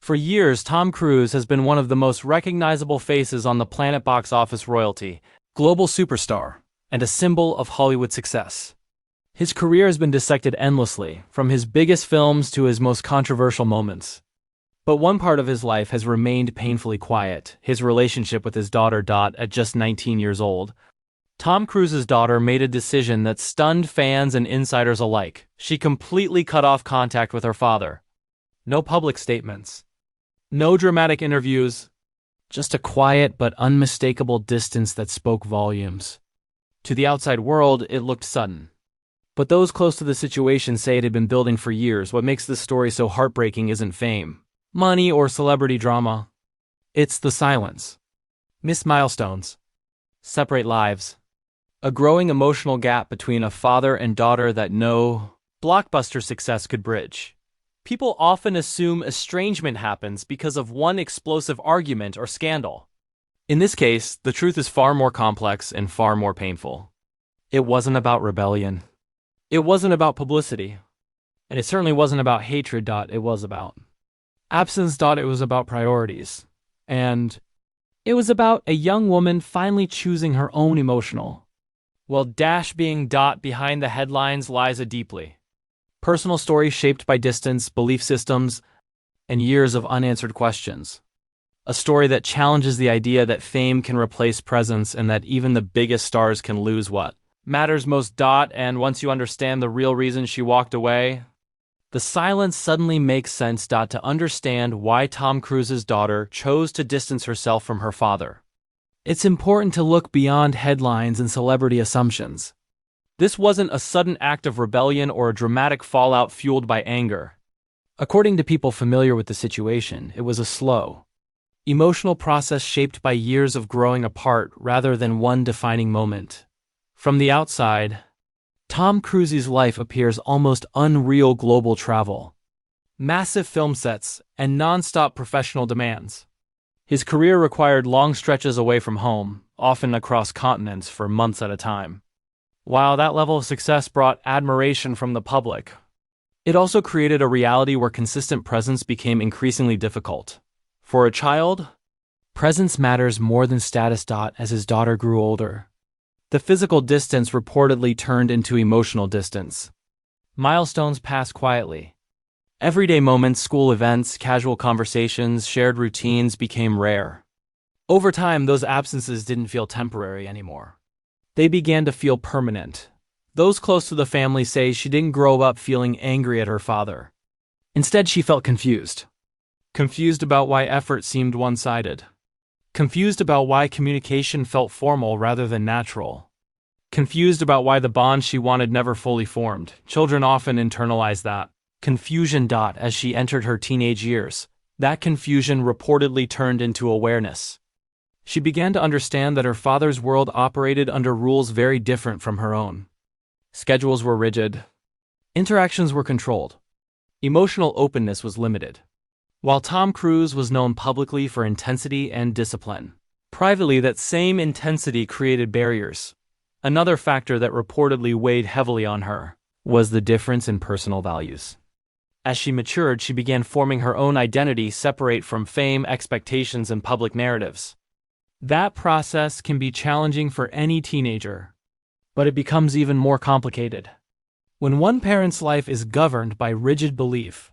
For years, Tom Cruise has been one of the most recognizable faces on the planet box office royalty, global superstar, and a symbol of Hollywood success. His career has been dissected endlessly, from his biggest films to his most controversial moments. But one part of his life has remained painfully quiet, his relationship with his daughter Dot at just 19 years old. Tom Cruise's daughter made a decision that stunned fans and insiders alike. She completely cut off contact with her father. No public statements. No dramatic interviews. Just a quiet but unmistakable distance that spoke volumes. To the outside world, it looked sudden. But those close to the situation say it had been building for years. What makes this story so heartbreaking isn't fame, money, or celebrity drama. It's the silence. Missed milestones. Separate lives. A growing emotional gap between a father and daughter that no blockbuster success could bridge. People often assume estrangement happens because of one explosive argument or scandal. In this case, the truth is far more complex and far more painful. It wasn't about rebellion. It wasn't about publicity. And it certainly wasn't about hatred. It was about absence. It was about priorities. And it was about a young woman finally choosing her own emotional. Well, being behind the headlines lies a deeply personal story shaped by distance, belief systems, and years of unanswered questions. A story that challenges the idea that fame can replace presence and that even the biggest stars can lose what matters most. And once you understand the real reason she walked away, the silence suddenly makes sense. To understand why Tom Cruise's daughter chose to distance herself from her father, it's important to look beyond headlines and celebrity assumptions. This wasn't a sudden act of rebellion or a dramatic fallout fueled by anger. According to people familiar with the situation, it was a slow, emotional process shaped by years of growing apart rather than one defining moment. From the outside, Tom Cruise's life appears almost unreal: global travel, massive film sets, and non-stop professional demands. His career required long stretches away from home, often across continents for months at a time. While that level of success brought admiration from the public, it also created a reality where consistent presence became increasingly difficult. For a child, presence matters more than status. As his daughter grew older, the physical distance reportedly turned into emotional distance. Milestones passed quietly. Everyday moments, school events, casual conversations, shared routines became rare. Over time, those absences didn't feel temporary anymore. They began to feel permanent. Those close to the family say she didn't grow up feeling angry at her father. Instead, she felt confused. Confused about why effort seemed one-sided. Confused about why communication felt formal rather than natural. Confused about why the bond she wanted never fully formed. Children often internalize that confusion. As she entered her teenage years, that confusion reportedly turned into awareness. She began to understand that her father's world operated under rules very different from her own. Schedules were rigid. Interactions were controlled. Emotional openness was limited. While Tom Cruise was known publicly for intensity and discipline, privately that same intensity created barriers. Another factor that reportedly weighed heavily on her was the difference in personal values. As she matured, she began forming her own identity separate from fame, expectations, and public narratives. That process can be challenging for any teenager, but it becomes even more complicated when one parent's life is governed by rigid belief,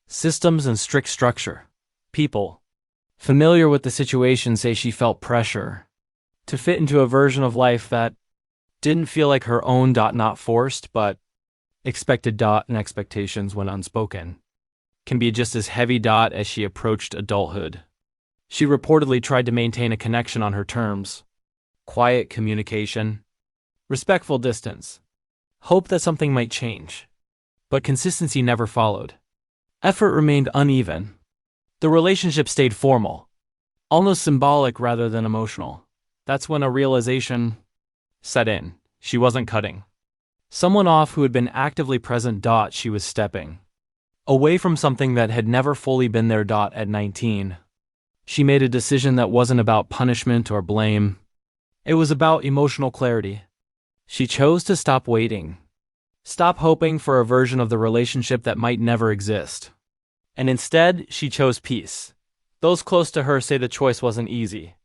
systems, and strict structure. People familiar with the situation say she felt pressure to fit into a version of life that didn't feel like her own. Not forced, but expected. And expectations, when unspoken, can be just as heavy. As she approached adulthood, she reportedly tried to maintain a connection on her terms. Quiet communication, respectful distance, hope that something might change. But consistency never followed. Effort remained uneven. The relationship stayed formal, almost symbolic rather than emotional. That's when a realization set in. She wasn't cutting someone off who had been actively present. She was stepping away from something that had never fully been there. At 19, she made a decision that wasn't about punishment or blame. It was about emotional clarity. She chose to stop waiting, stop hoping for a version of the relationship that might never exist, And instead, she chose peace. Those close to her say the choice wasn't easy.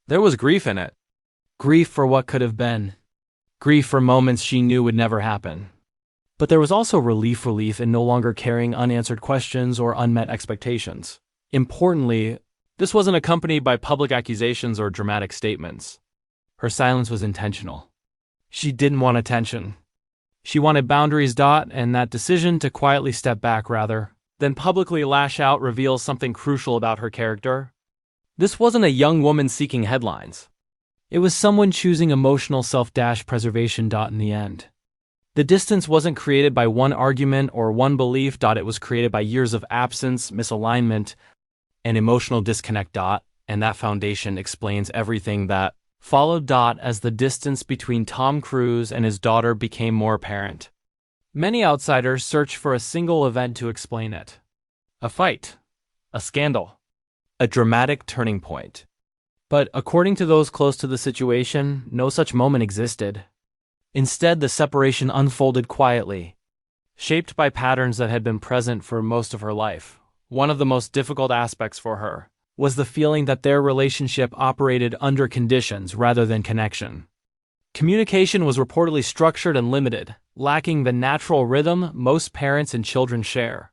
There was grief in it. Grief for what could have been. Grief for moments she knew would never happen. But there was also relief in no longer carrying unanswered questions or unmet expectations. Importantly, this wasn't accompanied by public accusations or dramatic statements. Her silence was intentional. She didn't want attention. She wanted boundaries. And that decision to quietly step back rather than publicly lash out reveals something crucial about her character. This wasn't a young woman seeking headlines. It was someone choosing emotional self-preservation. In the end, the distance wasn't created by one argument or one belief. It was created by years of absence, misalignment, and emotional disconnect. And that foundation explains everything that followed. As the distance between Tom Cruise and his daughter became more apparent, many outsiders search for a single event to explain it. A fight, a scandal, a dramatic turning point. But according to those close to the situation, no such moment existed. Instead, the separation unfolded quietly, shaped by patterns that had been present for most of her life. One of the most difficult aspects for her was the feeling that their relationship operated under conditions rather than connection. Communication was reportedly structured and limited, lacking the natural rhythm most parents and children share.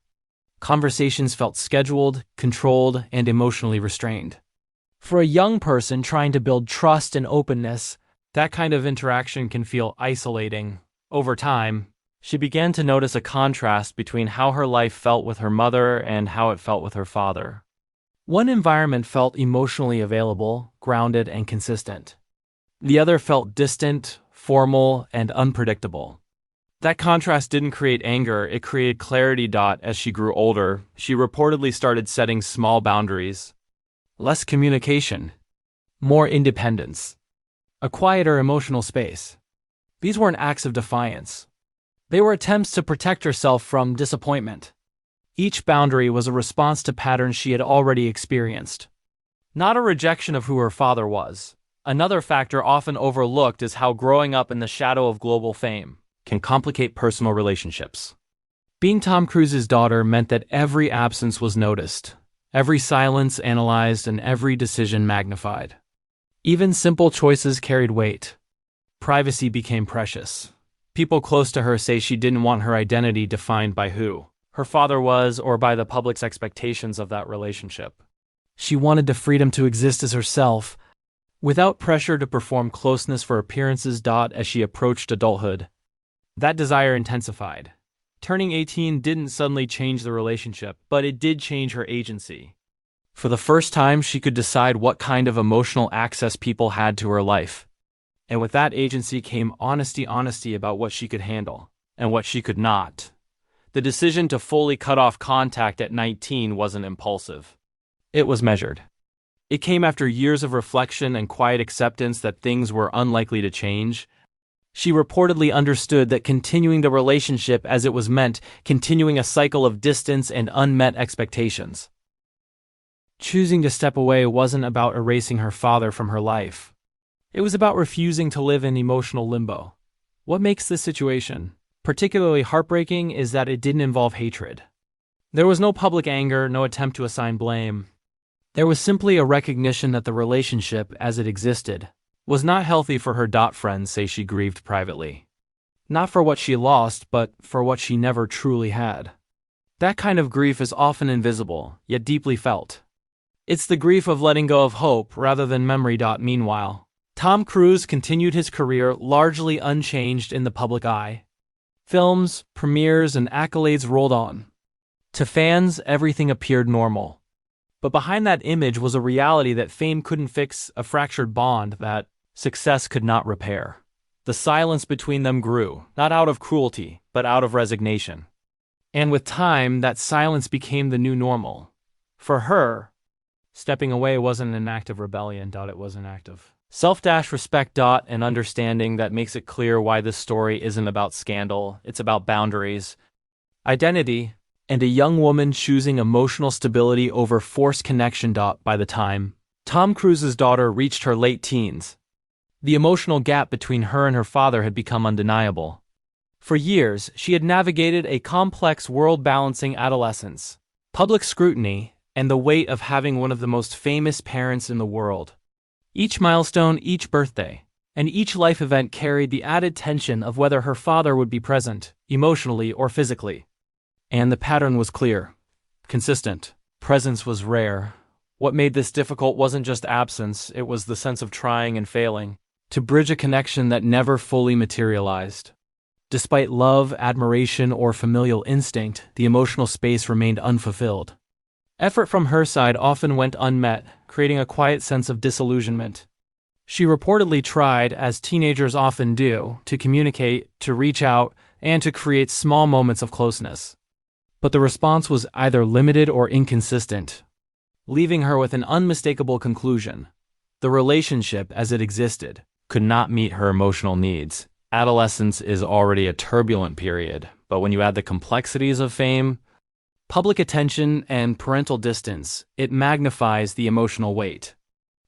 Conversations felt scheduled, controlled, and emotionally restrained. For a young person trying to build trust and openness, that kind of interaction can feel isolating. Over time, she began to notice a contrast between how her life felt with her mother and how it felt with her father. One environment felt emotionally available, grounded, and consistent. The other felt distant, formal, and unpredictable. That contrast didn't create anger, it created clarity. As she grew older, she reportedly started setting small boundaries. Less communication, more independence, a quieter emotional space. These weren't acts of defiance. They were attempts to protect herself from disappointment. Each boundary was a response to patterns she had already experienced, not a rejection of who her father was. Another factor often overlooked is how growing up in the shadow of global fame can complicate personal relationships. Being Tom Cruise's daughter meant that every absence was noticed, every silence analyzed, and every decision magnified. Even simple choices carried weight. Privacy became precious. People close to her say she didn't want her identity defined by who her father was or by the public's expectations of that relationship. She wanted the freedom to exist as herself, without pressure to perform closeness for appearances. As she approached adulthood, that desire intensified. Turning 18 didn't suddenly change the relationship, but it did change her agency. For the first time, she could decide what kind of emotional access people had to her life. And with that agency came honesty about what she could handle and what she could not. The decision to fully cut off contact at 19 wasn't impulsive. It was measured. It came after years of reflection and quiet acceptance that things were unlikely to change. She reportedly understood that continuing the relationship as it was meant, continuing a cycle of distance and unmet expectations. Choosing to step away wasn't about erasing her father from her life. It was about refusing to live in emotional limbo. What makes this situation particularly heartbreaking is that it didn't involve hatred. There was no public anger, no attempt to assign blame. There was simply a recognition that the relationship, as it existed, was not healthy for her. Friends say she grieved privately. Not for what she lost, but for what she never truly had. That kind of grief is often invisible, yet deeply felt. It's the grief of letting go of hope rather than memory. Meanwhile, Tom Cruise continued his career largely unchanged in the public eye. Films, premieres, and accolades rolled on. To fans, everything appeared normal. But behind that image was a reality that fame couldn't fix, a fractured bond that success could not repair. The silence between them grew, not out of cruelty, but out of resignation. And with time, that silence became the new normal. For her, stepping away wasn't an act of rebellion. It was an act of self-respect. And understanding that makes it clear why this story isn't about scandal, it's about boundaries, identity, and a young woman choosing emotional stability over forced connection. By the time Tom Cruise's daughter reached her late teens, the emotional gap between her and her father had become undeniable. For years, she had navigated a complex world balancing adolescence, public scrutiny, and the weight of having one of the most famous parents in the world. Each milestone, each birthday, and each life event carried the added tension of whether her father would be present, emotionally or physically. And the pattern was clear, consistent. Presence was rare. What made this difficult wasn't just absence, it was the sense of trying and failing to bridge a connection that never fully materialized. Despite love, admiration, or familial instinct, the emotional space remained unfulfilled. Effort from her side often went unmet, creating a quiet sense of disillusionment. She reportedly tried, as teenagers often do, to communicate, to reach out, and to create small moments of closeness. But the response was either limited or inconsistent, leaving her with an unmistakable conclusion. The relationship, as it existed, could not meet her emotional needs. Adolescence is already a turbulent period, but when you add the complexities of fame, public attention, and parental distance, it magnifies the emotional weight.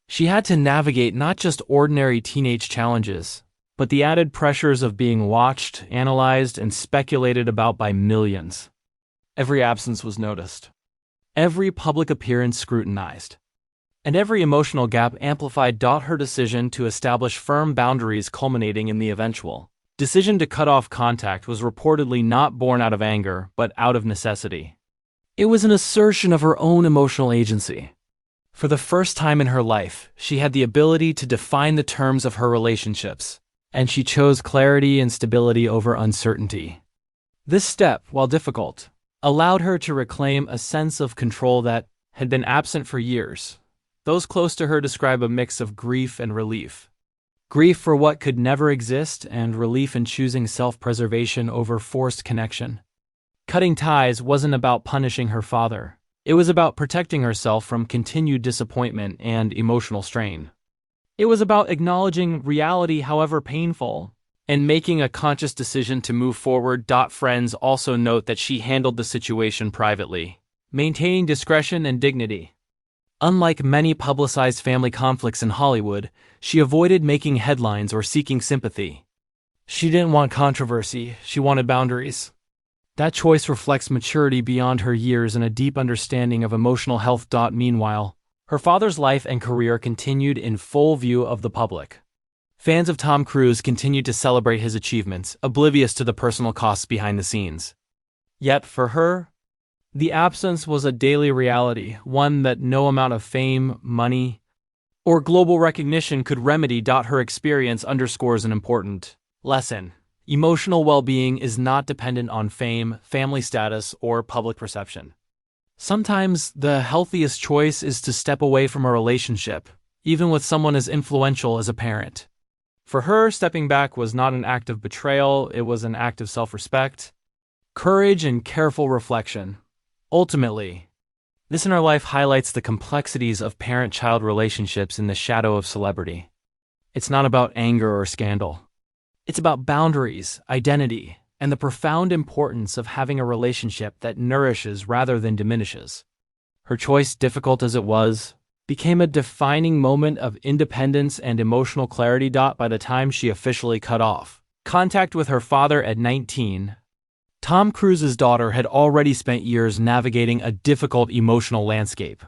She had to navigate not just ordinary teenage challenges, but the added pressures of being watched, analyzed, and speculated about by millions. Every absence was noticed, every public appearance scrutinized, and every emotional gap amplified. Her decision to establish firm boundaries, culminating in the eventual decision to cut off contact, was reportedly not born out of anger, but out of necessity. It was an assertion of her own emotional agency. For the first time in her life, she had the ability to define the terms of her relationships, and she chose clarity and stability over uncertainty. This step, while difficult, allowed her to reclaim a sense of control that had been absent for years. Those close to her describe a mix of grief and relief. Grief for what could never exist, and relief in choosing self-preservation over forced connection. Cutting ties wasn't about punishing her father. It was about protecting herself from continued disappointment and emotional strain. It was about acknowledging reality, however painful, and making a conscious decision to move forward. Friends also note that she handled the situation privately, maintaining discretion and dignity. Unlike many publicized family conflicts in Hollywood, she avoided making headlines or seeking sympathy. She didn't want controversy, she wanted boundaries. That choice reflects maturity beyond her years and a deep understanding of emotional health. Meanwhile, her father's life and career continued in full view of the public. Fans of Tom Cruise continued to celebrate his achievements, oblivious to the personal costs behind the scenes. Yet for her, the absence was a daily reality, one that no amount of fame, money, or global recognition could remedy. Her experience underscores an important lesson. Emotional well-being is not dependent on fame, family status, or public perception. Sometimes the healthiest choice is to step away from a relationship, even with someone as influential as a parent. For her, stepping back was not an act of betrayal, it was an act of self-respect, courage, and careful reflection. Ultimately, this in her life highlights the complexities of parent-child relationships in the shadow of celebrity. It's not about anger or scandal. It's about boundaries, identity, and the profound importance of having a relationship that nourishes rather than diminishes. Her choice, difficult as it was, became a defining moment of independence and emotional clarity. By the time she officially cut off contact with her father at 19, Tom Cruise's daughter had already spent years navigating a difficult emotional landscape.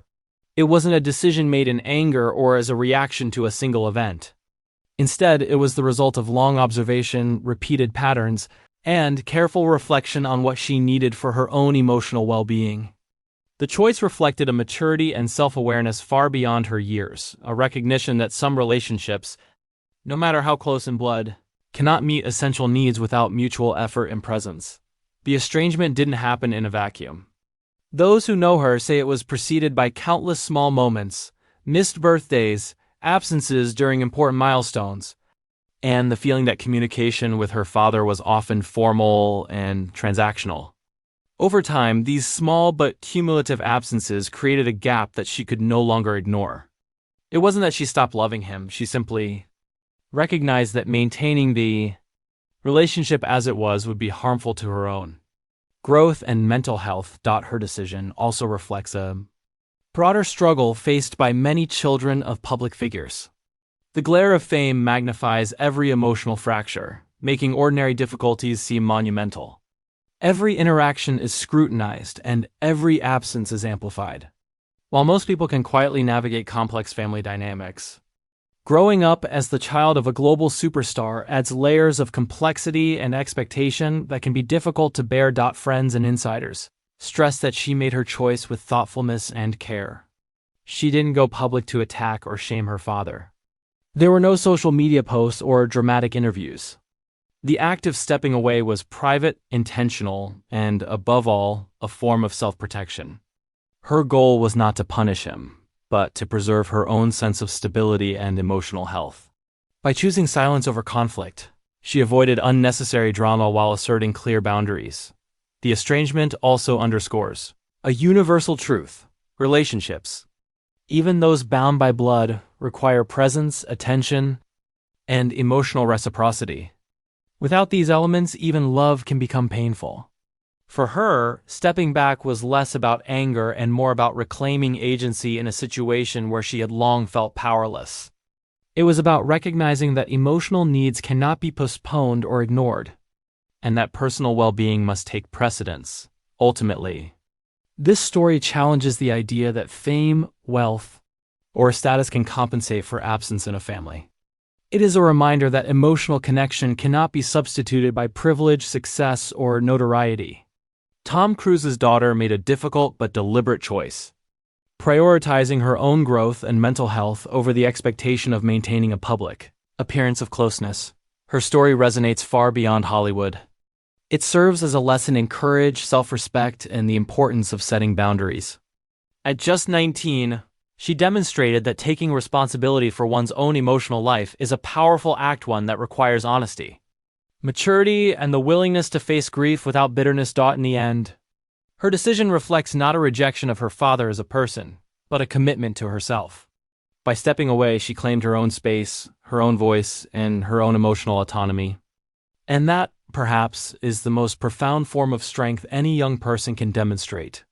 It wasn't a decision made in anger or as a reaction to a single event. Instead, it was the result of long observation, repeated patterns, and careful reflection on what she needed for her own emotional well-being. The choice reflected a maturity and self-awareness far beyond her years, a recognition that some relationships, no matter how close in blood, cannot meet essential needs without mutual effort and presence. The estrangement didn't happen in a vacuum. Those who know her say it was preceded by countless small moments, missed birthdays, absences during important milestones, and the feeling that communication with her father was often formal and transactional. Over time, these small but cumulative absences created a gap that she could no longer ignore. It wasn't that she stopped loving him, she simply recognized that maintaining the relationship as it was would be harmful to her own growth and mental health. Her decision also reflects a broader struggle faced by many children of public figures. The glare of fame magnifies every emotional fracture, making ordinary difficulties seem monumental. Every interaction is scrutinized and every absence is amplified. While most people can quietly navigate complex family dynamics, growing up as the child of a global superstar adds layers of complexity and expectation that can be difficult to bear. Friends and insiders stress that she made her choice with thoughtfulness and care. She didn't go public to attack or shame her father. There were no social media posts or dramatic interviews. The act of stepping away was private, intentional, and, above all, a form of self-protection. Her goal was not to punish him, but to preserve her own sense of stability and emotional health. By choosing silence over conflict, she avoided unnecessary drama while asserting clear boundaries. The estrangement also underscores a universal truth: relationships, even those bound by blood, require presence, attention, and emotional reciprocity. Without these elements, even love can become painful. For her, stepping back was less about anger and more about reclaiming agency in a situation where she had long felt powerless. It was about recognizing that emotional needs cannot be postponed or ignored, and that personal well-being must take precedence. Ultimately, this story challenges the idea that fame, wealth, or status can compensate for absence in a family. It is a reminder that emotional connection cannot be substituted by privilege, success, or notoriety. Tom Cruise's daughter made a difficult but deliberate choice, prioritizing her own growth and mental health over the expectation of maintaining a public appearance of closeness. Her story resonates far beyond Hollywood. It serves as a lesson in courage, self-respect, and the importance of setting boundaries. At just 19, she demonstrated that taking responsibility for one's own emotional life is a powerful act, one that requires honesty, maturity, and the willingness to face grief without bitterness. In the end, her decision reflects not a rejection of her father as a person, but a commitment to herself. By stepping away, she claimed her own space, her own voice, and her own emotional autonomy. And that, perhaps, is the most profound form of strength any young person can demonstrate.